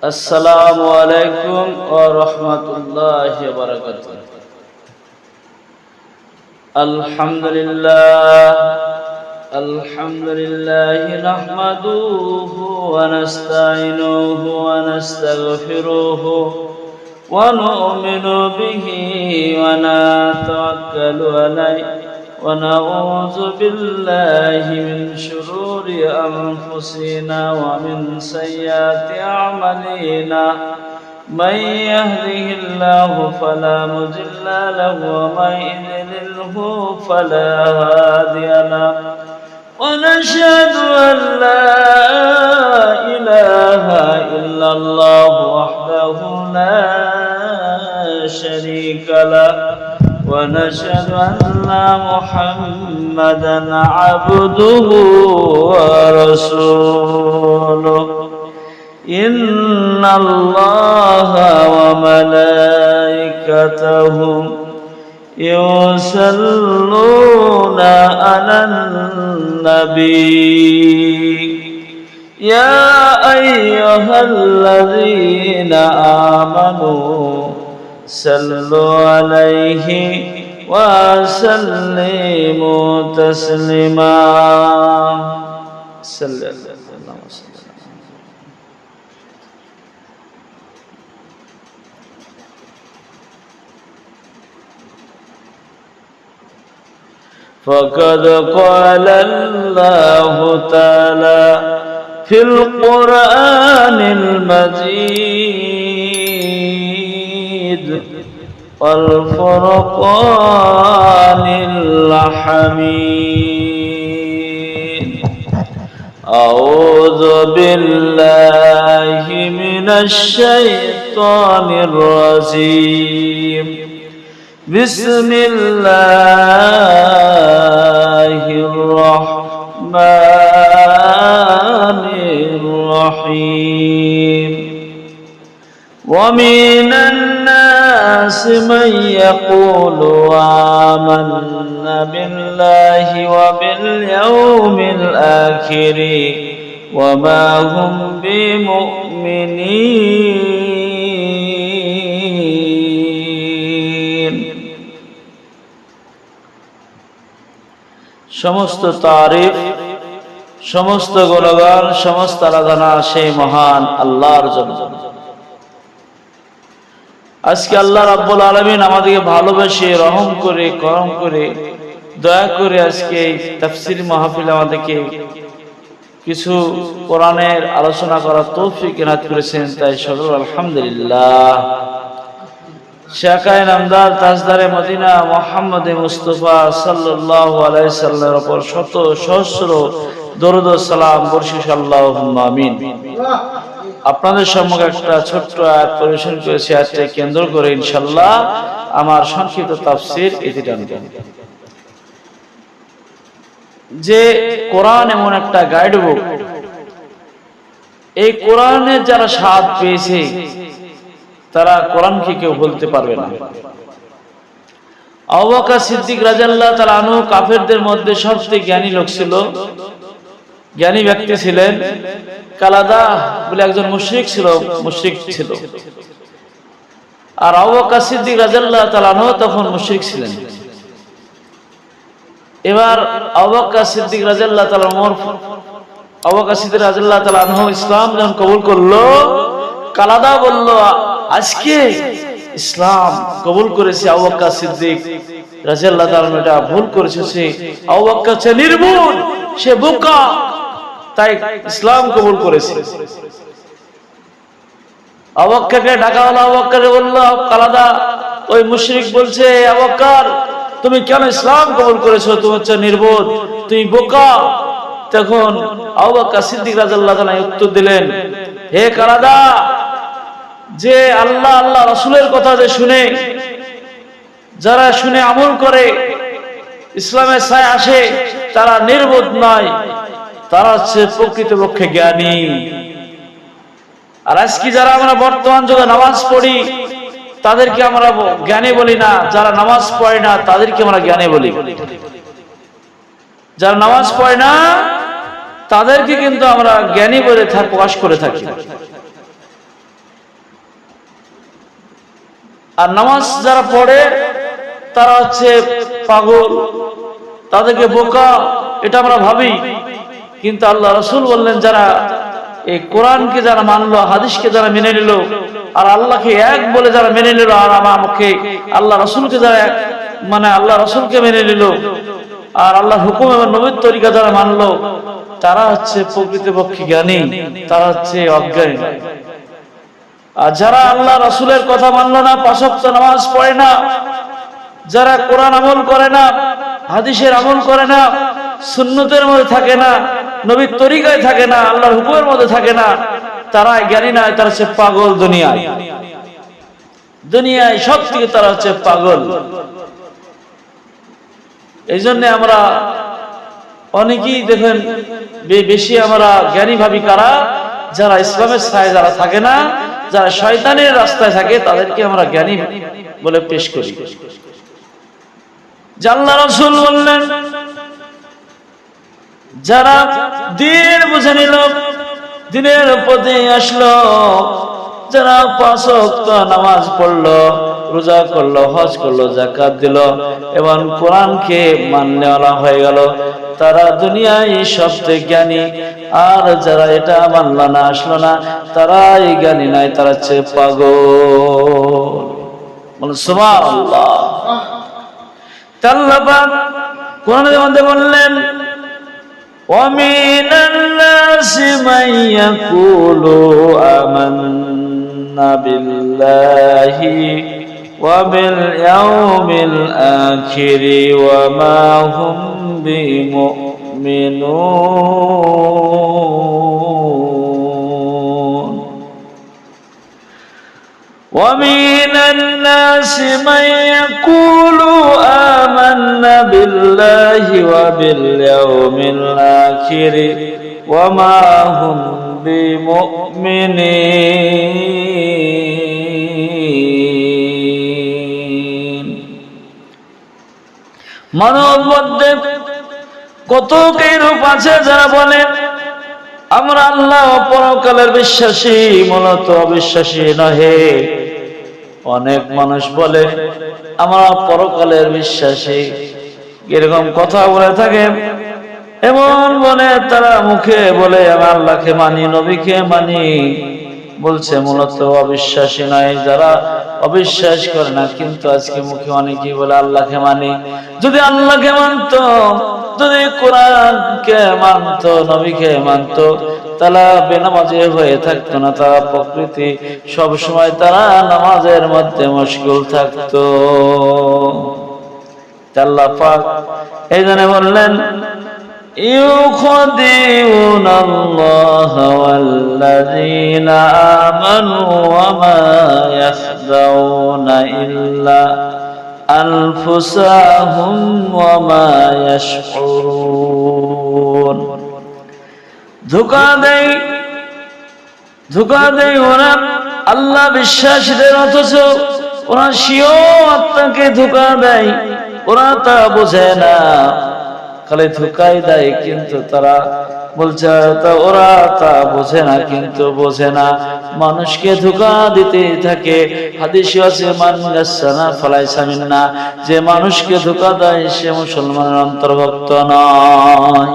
السلام عليكم ورحمة الله وبركاته. الحمد لله نحمده ونستعينه ونستغفره ونؤمن به ونتوكل عليه ونعوذ بالله من شرور أنفسنا ومن سيئات أعمالنا. من يهده الله فلا مضل له ومن يضلله فلا هادي له. ونشهد أن لا إله إلا الله وحده لا شريك له. ونشهد أن محمدا عبده ورسوله. إن الله وملائكته يصلون على النبي يا أيها الذين آمنوا صلوا عليه وسلموا تسليما. صلى الله عليه وسلم. فقد قال الله تعالى في القرآن المجيد والفرقان الحميد. أعوذ بالله من الشيطان الرجيم. بسم الله الرحمن الرحيم. ومن الناس من يقول آمنا بالله وباليوم الآخر وما هم بمؤمنين. সমস্ত তারিফ, সমস্ত গুণগান, সমস্ত আরাধনা সেই মহান আল্লাহর জন্য। আজকে আল্লাহ রাব্বুল আলামিন আমাদেরকে ভালোবেসে রহম করে করম করে দয়া করে আজকে তাফসীর মাহফিলে আমাদেরকে কিছু কোরআনের আলোচনা করার তৌফিক এনায়েত করেছেন, তাই সকল আলহামদুলিল্লাহ। শাকায়ে নামদার তাজদারে মদিনা মুহাম্মদ মুস্তাফা সাল্লাল্লাহু আলাইহি সাল্লামের উপর শত সহস্র দরুদ ও সালাম বর্ষিত আল্লাহুম্মা আমিন। আপনাদের সম্মুখে একটা ছোট্ট আয়াত পরিবেশন করেছি। আয়াতকে কেন্দ্র করে ইনশাআল্লাহ আমার সংক্ষিপ্ত তাফসীর এটি টানবেন যে কোরআন এমন একটা গাইড বুক, এই কোরআনের যারা স্বাদ পেয়েছে তারা কোরআনকে কেউ বলতে পারবে না। আবু বকর সিদ্দিক রাদিয়াল্লাহু তাআলা আনহু কাফেরদের মধ্যে সবচেয়ে জ্ঞানী লোক ছিল, জ্ঞানী ব্যক্তি ছিলেন। কালাদা বলে একজন মুশরিক ছিল। আর আবু বকর সিদ্দিক রাদিয়াল্লাহু তাআলা আনহু তখন মুশরিক ছিলেন। এবার আবু বকর সিদ্দিক রাদিয়াল্লাহু তাআলা আনহু ইসলাম যখন কবুল করলো, কালাদা বলল আজকে ইসলাম কবুল করেছে আবু বকর সিদ্দিক রাদিয়াল্লাহু তাআলা এটা ভুল করেছে। সে আবু বকর সে নির্ভুল, সে বোকা, তাই ইসলাম কবুল করেছে। আবু বকরকে ডাকা হলো। আবু বকর বলল কালাদা ওই মুশরিক বলছে, আবু বকর তুমি কেন ইসলাম কবুল করেছো? তুমি হচ্ছে নির্বোধ, তুমি বোকা। তখন আবু বকর সিদ্দিক রাদিয়াল্লাহু তাআলা উত্তর দিলেন, হে কালাদা, যে আল্লাহ আল্লাহ রাসূলের কথা যে শুনে, যারা শুনে আমল করে, ইসলামের ছায়া আসে, তারা নির্বোধ নয়, তারা হচ্ছে প্রকৃতপক্ষে জ্ঞানী। আর আজকে যারা আমরা বর্তমান যুগে নামাজ পড়ি তাদেরকে আমরা জ্ঞানী বলি না, যারা নামাজ পড়ে না তাদেরকে আমরা জ্ঞানী বলি। যারা নামাজ পড়ে না তাদেরকে কিন্তু আমরা জ্ঞানী বলে প্রকাশ করে থাকি। আর নামাজ যারা পড়ে তারা হচ্ছে পাগল, তাদেরকে বোকা, এটা আমরা ভাবি। কিন্তু আল্লাহ রাসূল বললেন যারা এই কোরআনকে যারা মানলো, হাদিসকে যারা মেনে নিল, আর আল্লাহকে এক বলে যারা মেনে নিল, আর আমাকে আল্লাহ রাসূলকে যারা মানে আল্লাহ রাসূলকে মেনে নিল, আর আল্লাহর হুকুম এবং নবীর তরিকা যারা মানলো, তারা হচ্ছে প্রকৃতপক্ষে জ্ঞানী, তারা হচ্ছে অজ্ঞানী। আর যারা আল্লাহ রাসূলের কথা মানলো না, পাঁচ ওয়াক্ত নামাজ পড়ে না, যারা কোরআন আমল করে না, হাদিসের আমল করে না, সুন্নতের মধ্যে থাকে না, নবীর তরিকায় থাকে না, আল্লাহর হুকুমের মধ্যে থাকে না, তারা জ্ঞানী না, তারা হচ্ছে পাগল। দুনিয়ায় সব থেকে তারা হচ্ছে পাগল। এই জন্য আমরা অনেকেই দেখেন বেশি আমরা জ্ঞানী ভাবি কারা, যারা ইসলামের ছায়ায় যারা থাকে না, যারা শয়তানের রাস্তায় থাকে, তাদেরকে আমরা জ্ঞানী বলে পেশ করি। আল্লাহ রাসূল বললেন যারা দিন বুঝে নিল, দিনের প্রতি আসলো, যারা পাঁচ ওয়াক্ত নামাজ পড়লো, রোজা করলো, হজ করলো, যাকাত দিল এবং কোরআনকে মাননেওয়ালা হয়ে গেল, তারা দুনিয়ায় সবচেয়ে জ্ঞানী। আর যারা এটা মানল না, আসলো না, তারা এই জ্ঞানী নাই, তারা হচ্ছে পাগল। বলুন সুবহানাল্লাহ। আল্লাহ পাক কোরআনের মধ্যে বললেন وَمِنَ النَّاسِ مَن يَقُولُ آمَنَّا بِاللَّهِ وَبِالْيَوْمِ الْآخِرِ وَمَا هُمْ بِمُؤْمِنِينَ وَمِنَ النَّاسِ مَن يَقُولُ آمَنَّا بِاللَّهِ وَبِالْيَوْمِ الْآخِرِ وَمَا هُمْ بِمُؤْمِنِينَ। মানব মধ্যে কত রূপ আছে যারা বলে আমরা আল্লাহ পরকালের বিশ্বাসী, মূলত অবিশ্বাসী নহে। অনেক মানুষ বলে আমরা পরকালের বিশ্বাসী, এরকম কথা বলে থাকে। এমন বলে তারা মুখে বলে আমি আল্লাহকে মানি, নবীকে মানি, বলছে মূলত অবিশ্বাসী নয়। যারা অবিশ্বাস করে না, কিন্তু আজকে মুখে অনেকেই বলে আল্লাহকে মানি। যদি আল্লাহকে মানতো, যদি কোরআনকে মানতো, নবীকে মানতো, তারা বেনামাজি হয়ে থাকতো না। তারা প্রকৃতি সব সময় তারা নামাজের মধ্যে মশগুল থাকতো। আল্লাহ পাক এই জন্য বললেন ইউখাদিউনাল্লাহা ওয়াল্লাযীনা আমানু ওয়া মা ইয়াখদাউনা ইল্লা আনফুসাহুম ওয়া মা ইয়াশউরুন। ধোঁকা দেয় ওরা আল্লাহ বিশ্বাসীদের, অথচ ওরা স্বীয় আত্মাকে ধোঁকা দেয়। ওরা তা বোঝে না, খালি ধোঁকাই দেয়, কিন্তু তারা বলছে ওরা তা বোঝে না, কিন্তু বোঝে না, মানুষকে ধোঁকা দিতে থাকে। হাদিসে আছে মান গাসসানা ফালাইসা মিন্না, যে মানুষকে ধোঁকা দেয় সে মুসলমানের অন্তর্ভুক্ত নয়।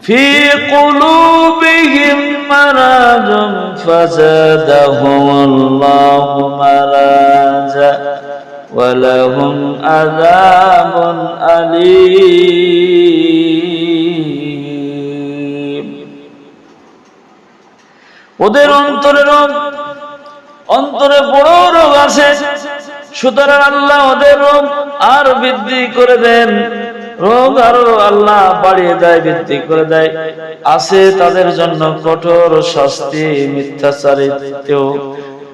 في قلوبهم مرض فزادهم الله مرضا ولهم عذاب أليم। ওদের অন্তরে বড় রোগ আছে, সুতরাং আল্লাহ ওদের রোগ আর বৃদ্ধি করে দেন। রোগ আরো আল্লাহ বাড়িয়ে দেয়, বৃদ্ধি করে দেয়। আছে তাদের জন্য কঠোর শাস্তি, মিথ্যাচারিতেও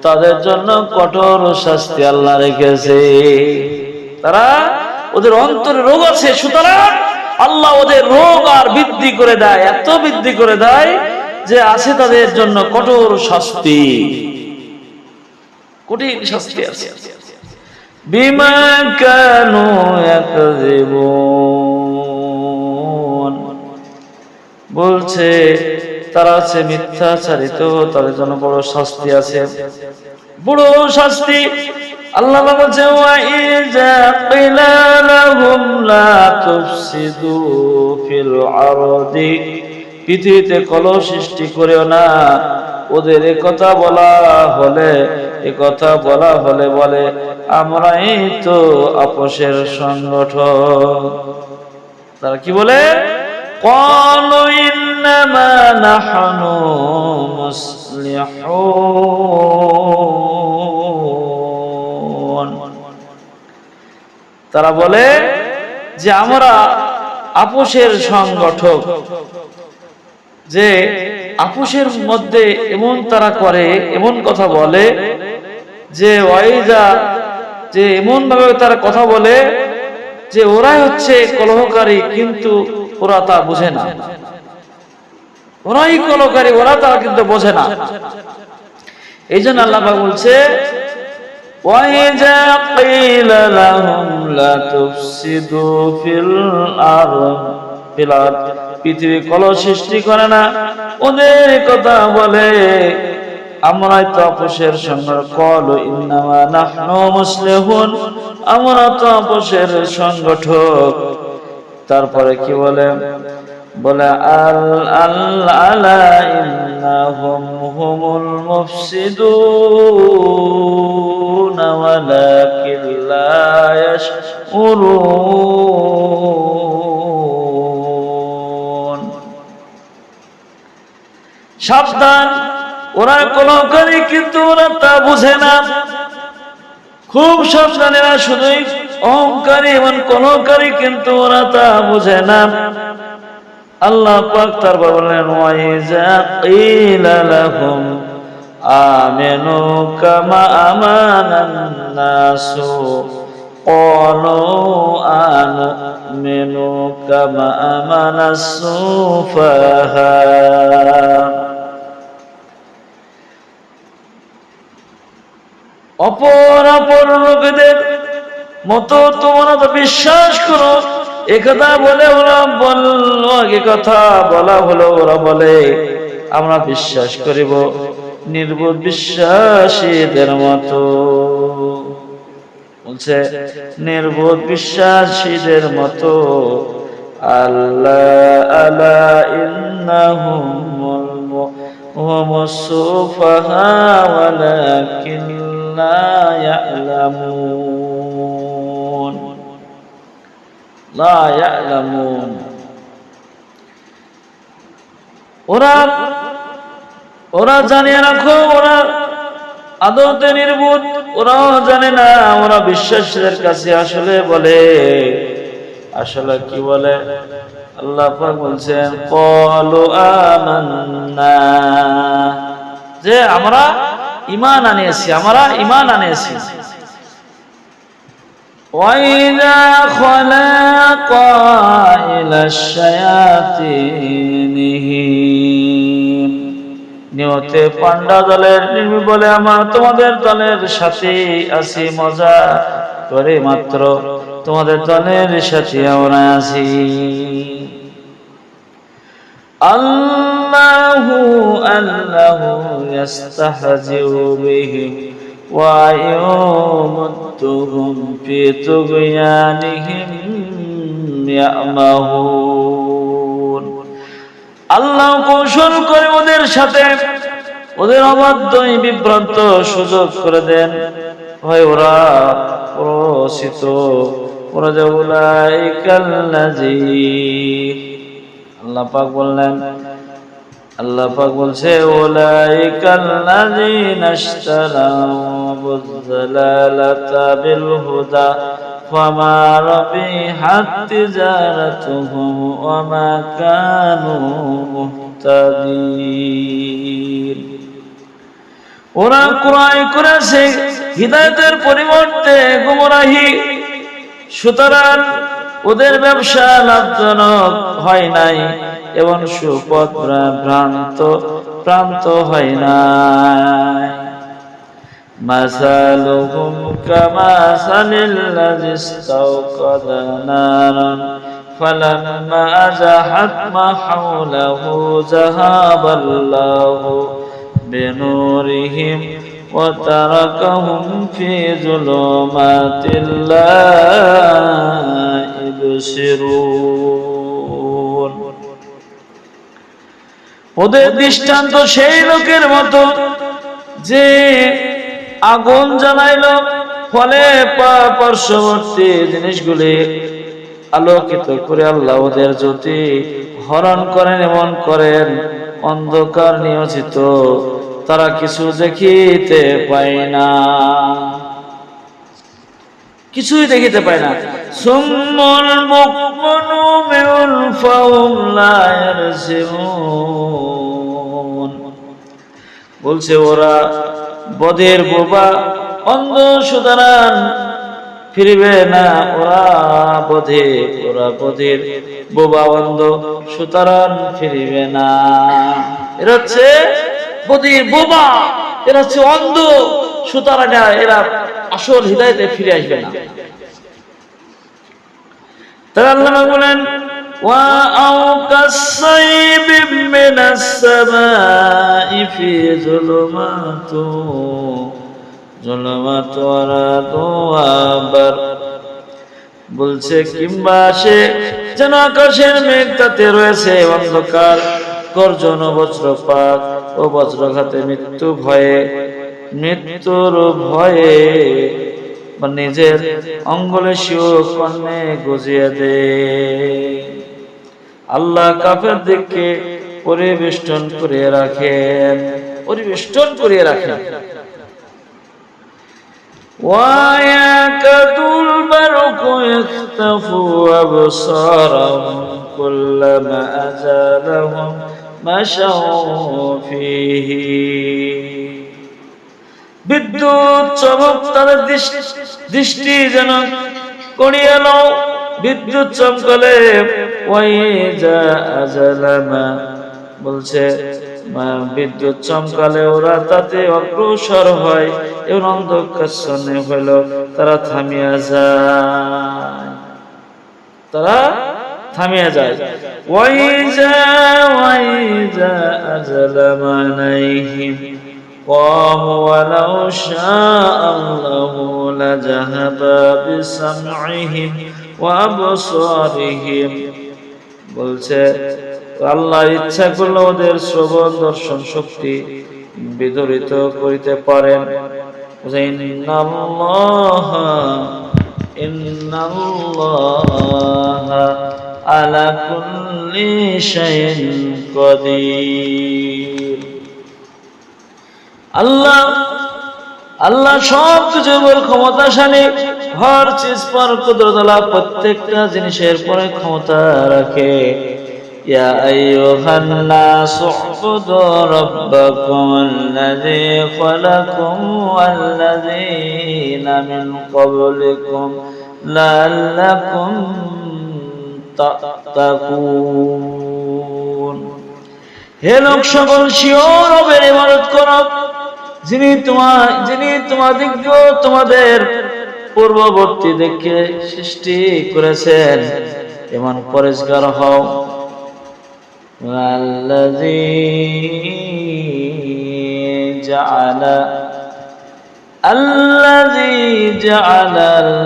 তাদের জন্য কঠোর শাস্তি আল্লাহ রেখেছে। তারা ওদের অন্তরে রোগ আছে, সুতরাং আল্লাহ ওদের রোগ আর বৃদ্ধি করে দেয়, এত বৃদ্ধি করে দেয় যে আছে তাদের জন্য কঠোর শাস্তি, কঠিন শাস্তি আছে। বিমা কানু ইয়াকযিবুন, বলছে তারা হচ্ছে মিথ্যাচারিত, তাদের জন্য বড় শাস্তি আছে, বড় শাস্তি। আল্লাহ বলছে ওয়াইজা কিলা লাহুম লা তুফসিদু ফিল আরদি, পৃথিবীতে কলহ সৃষ্টি করেও না। ওদের কথা বলা হলে বলে আমরাই তো আপোষের সংগঠন। তারা কি বলে? ক্বালু ইন্নামা নাহনু মুসলিহুন, তারা বলে যে আমরা আপোষের সংগঠক। যে আপোষের মধ্যে এমন তারা করে, এমন কথা বলে যে ওয়াইজা, যে এমন ভাবে তারা কথা বলে যে ওরাই হচ্ছে কলহকারী, কিন্তু ওরা তা বোঝে না। ওরাই কলহকারী, ওরা তা কিন্তু বোঝে না। এই জন্য আল্লাহ পাক বলছে ওয়াইজা কিলা লাহুম লা তুফসিদু ফিল আরদ, পৃথিবী কলহ সৃষ্টি করে না। ওদের কথা বলে আমরাই তো আপোষের সংগঠক। ক্বালু ইন্নামা নাহনু মুসলিহুন, আমরা তো আপোষের সংগঠক। তারপরে কি বলে? বলে আলা ইন্নাহুম হুমুল মুফসিদুন ওয়ালাকিন লা ইয়াশউরুন। সাবধান, ওরা কলহকারী কিন্তু ওরা তা বুঝে না। খুব সাবধানেরা, শুধুই অহংকারী এবং কলহকারী, কিন্তু ওরা তা বুঝে না। আল্লাহ পাক তারপর বললেন ওয়াইজা কিলা লাহুম আমিনু কামা আমানান নাসু ক্বালু আনুমিনু কামা আমানাস সুফাহা। অপর লোকেদের মতো তোমরা তো বিশ্বাস করো, একথা বলে ওরা বললো, কথা বলা হলো, ওরা বলে আমরা বিশ্বাস করিব নির্বোধ বিশ্বাসীদের মতো। বলছে নির্বোধ বিশ্বাসীদের মতো। আল্লাহ আলা ইন্নাহুমুস সুফাহা ওয়ালাকিন লা ইয়ালামুন, লা ইয়ালামুন। ওরা জানিয়ে রাখো, ওরা আদতে নির্বোধ, ওরাও জানে না। ওরা বিশ্বাসীদের কাছে আসলে বলে, আসলে কি বলে? আল্লাহ পাক বলছেন ক্বালু আমান্না, যে আমরা ঈমান আনিয়েছি, আমরা ঈমান আনিয়েছি। وَإِذَا خَلَا إِلَى الشَّيَاطِينِهِمْ, নিয়তে পান্ডা দলের নির্মি বলে আমরা তোমাদের দলের সাথে আছি, মজা করে মাত্র তোমাদের দলের সাথে আমরা আছি। আল্লাহু ইয়াস্তাহজিউ বিহিম ওয়া ইউমুদ্দুহুম ফি তুগয়ানিহিম ইয়ামাহুন। আল্লাহ কৌশল করে ওদের সাথে ওদের অবাধ্য বিভ্রান্ত সুযোগ করে দেন, হয় ওরা প্রসিত, ওরা যে উলাইকাল্লাযী, আল্লাহ পাক বললেন, আল্লাহ পাক বলছে উলাইকাল্লাযীনা ইশতারাউ যালালাতা বিল হুদা ফামা রাবিহাত তিজারাতুহুম ওয়া মা কানু মুহতাদিন। ওরা ক্রয় করেছে হিদায়াতের পরিবর্তে গোমরাহি, সুতরাং ওদের ব্যবসা লাভজনক হয় নাই এবং সুপথ প্রান্ত হয় নাই। মাসালুহুম কামাসালিল্লাযী ইসতাওকাদা নারান فلما أزاحت ما حوله ذهب الله بنورهم وتركهم في ظلمات لا يبصرون ওদের দৃষ্টান্ত সেই লোকের মতো যে আগুন জ্বালাইলো, ফলে পার্শ্ববর্তী জিনিসগুলি আলোকিত করে আল্লাহ ওদের জ্যোতি হরণ করেন, এমন করেন অন্ধকার নিয়োজিত, তারা কিছু দেখিতে পায় না, কিছুই দেখিতে পায় না। সুম্মুল বুকমুন উমিউন ফাহুম লা ইয়ারজিউন, বলছে ওরা বধির বোবা অন্ধ, সুতরাং ফিরবে না। ওরা বধির বোবা অন্ধ, সুতরাং ফিরবে না। এরা হচ্ছে বধির বোবা, এরা হচ্ছে অন্ধ, সুতরাং এরা আসল হিদায়াতে ফিরে আসবে না। তারা আল্লাহ বলেন ওয়া আও কাসাইবিম মিনাস সামাই ফি যুলুমাতু আবার, বলছে কিংবা সে যেন আকাশের মেঘ, তাতে রয়েছে অন্ধকার, গর্জন ও বজ্রপাত ও বজ্রঘাতে, মৃত্যুর ভয়ে বা নিজের অঙ্গলে শিও কর্ণে গজিয়ে দে। আল্লাহ কাফেরদেরকে পরিবেষ্টন করে রাখেন। وَيَكَادُ الْبَرْقُ يَخْطَفُ أَبْصَارَهُمْ كُلَّمَا أَزَاغَهُمْ مَشَوْا فِيهِ, বিদ্যুৎ চমক তাদের দৃষ্টি যেন করিয়ে নাও, বিদ্যুৎ চমকালে ওয়াইজা আজালামা, বলছে বিদ্যুৎ চমকালে ওরা তাতে অগ্রসর হয়, এবং অন্ধকারে হইল তারা থামিয়া যায়। ওয়াইজা আজালামা আলাইহিম قاموا ولو شاء الله لذهب بسمعهم وأبصارهم, বলছে আল্লাহ ইচ্ছা করলে ওদের শ্রবণ দর্শন শক্তি বিদরিত করিতে পারেন। ইন্নাল্লাহা আলা কুল্লি শাইইন কাদির, আল্লাহ সব কিছুর ক্ষমতাশালী, হর চিজ পর কুদরত, প্রত্যেকটা জিনিসের পরে ক্ষমতা রাখে। ইয়া আইয়ুহান নাসু উবুদু রাব্বাকুমুল্লাযী খালাকাকুম ওয়াল্লাযীনা মিন ক্বাবলিকুম লাআল্লাকুম তাত্তাকুন, হে লোক সকল, স্বীয় রবের ইবাদত করো, যিনি তোমাদের পূর্ববর্তী দিকে সৃষ্টি করেছেন, এমন পরেজগার হও। আল্লাযী জাআলা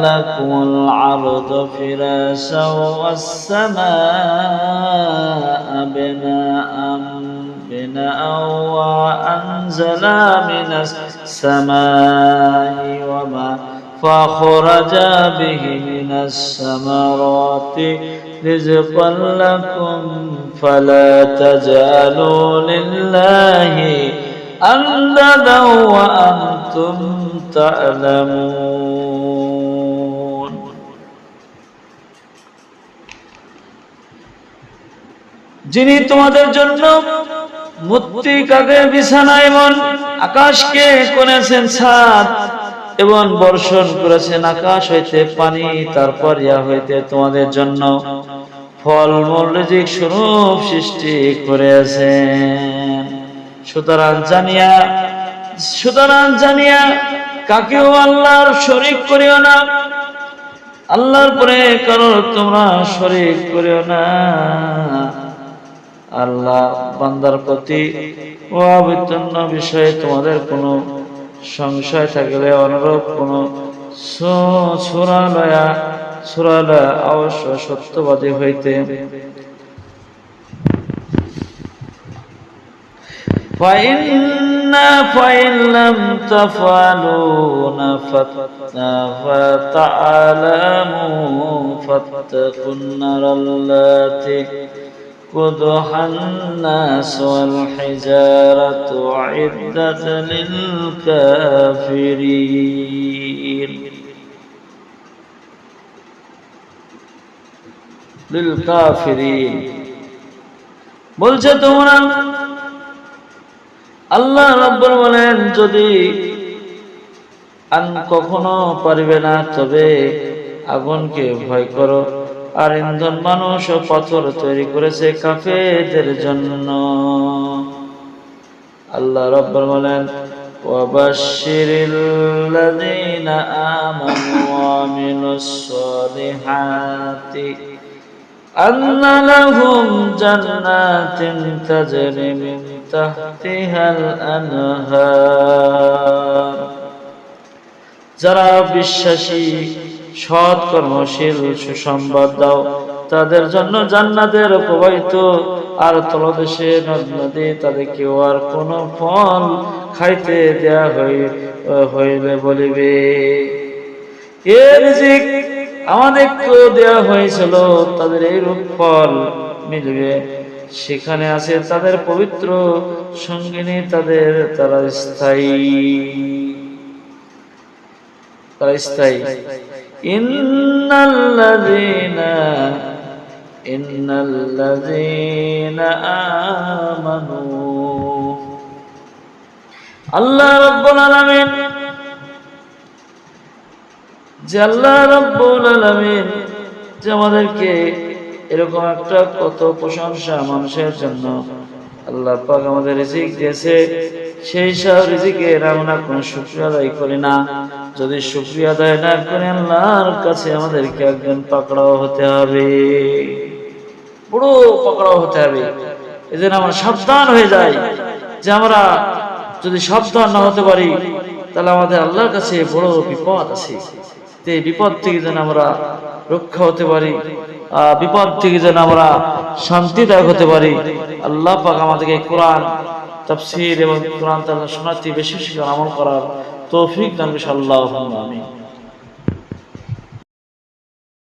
লাকুমুল আরদা ফিরাশাও ওয়াস সামাআ বিনাআন ওয়া আনজালা মিনাস সামাই ওয়া মা ফাখরাজা বিহি মিনাস সামারাতি রিজকান লাকুম ফালা তাজালু লিল্লাহি আন্দাদা ওয়া আনতুম তা'লামুন। যিনি তোমাদের জন্য মৃত্তিকাকে বিছানা এবং আকাশকে করেছেন ছাদ, এবং বর্ষণ করেছেন আকাশ হইতে পানি, তারপর ইহা হইতে তোমাদের জন্য ফলমূল রিজিক স্বরূপ সৃষ্টি করেছেন। সুতরাং জানিয়া কাকেও আল্লাহর শরীক করিও না। আল্লাহর পরে কারো তোমরা শরীক করিও না। আল্লাহ বান্দার প্রতি অবিচ্ছিন্ন বিষয়ে তোমাদের কোনো সংশয় থাকলে অনুরূপ কোনো সুরালয়া অবশ্য সত্যবাদী হইতে। فإن لم تفعلوا فتعلموا فاتقوا النار التي وقودها الناس والحجارة أعدت للكافرين বলছে তোমরা আল্লাহ রাব্বুল বলেন যদি কখনো পারবে না তবে আগুনকে ভয় করো। আর ইন্ধন মানুষ ও পাথর তৈরি করেছে কাফেরদের জন্য। আল্লাহ রাব্বুল বলেন ওয়াবাশশিরিল লাযীনা আমানু ওয়া আমিলুস সালিহাতি আন্না লাহুম জান্নাতিন তাজরি মিন তাহতিহাল আনহার। যারা বিশ্বাসী সৎ কর্মশীল সুসংবাদ দাও তাদের জন্য জান্নাতের প্রবাহিত আর তলদেশে নদ নদী, তাদেরকে আর কোন ফল খাইতে দেয়া হইলে বলিবে এর রিজিক আমাদেরকে দেয়া হয়েছিল, তাদের এইরূপ ফল মিলবে। সেখানে আছে তাদের পবিত্র সঙ্গিনী, তারা স্থায়ী। ইন্নাল্লাযীনা আমানু আল্লাহ রাব্বুল আলামিন যে আমাদেরকে এরকম একটা কত প্রশংসা মানুষের জন্য আল্লাহ পাক আমাদের রিজিক দিয়েছে, সেই সব রিজিকের আমরা কোনো শুকরিয়া আদায় করি না। যদি শুকরিয়া আদায় না করি আল্লাহর কাছে আমাদেরকে একজন পাকড়াও হতে হবে, বড় পাকড়াও হতে হবে। এজন্য আমরা সাবধান হয়ে যাই যে আমরা যদি সাবধান না হতে পারি তাহলে আমাদের আল্লাহর কাছে বড় বিপদ আছে। এই বিপদ থেকে যেন আমরা রক্ষা হতে পারি, বিপদ থেকে যেন আমরা শান্তিদায়ক হতে পারি। আল্লাহ পাক আমাদেরকে কোরআন তাফসীর এবং কোরআন শোনাতে বেশি বেশি আমল করার তৌফিক দান করুন। আল্লাহুম্মা আমিন।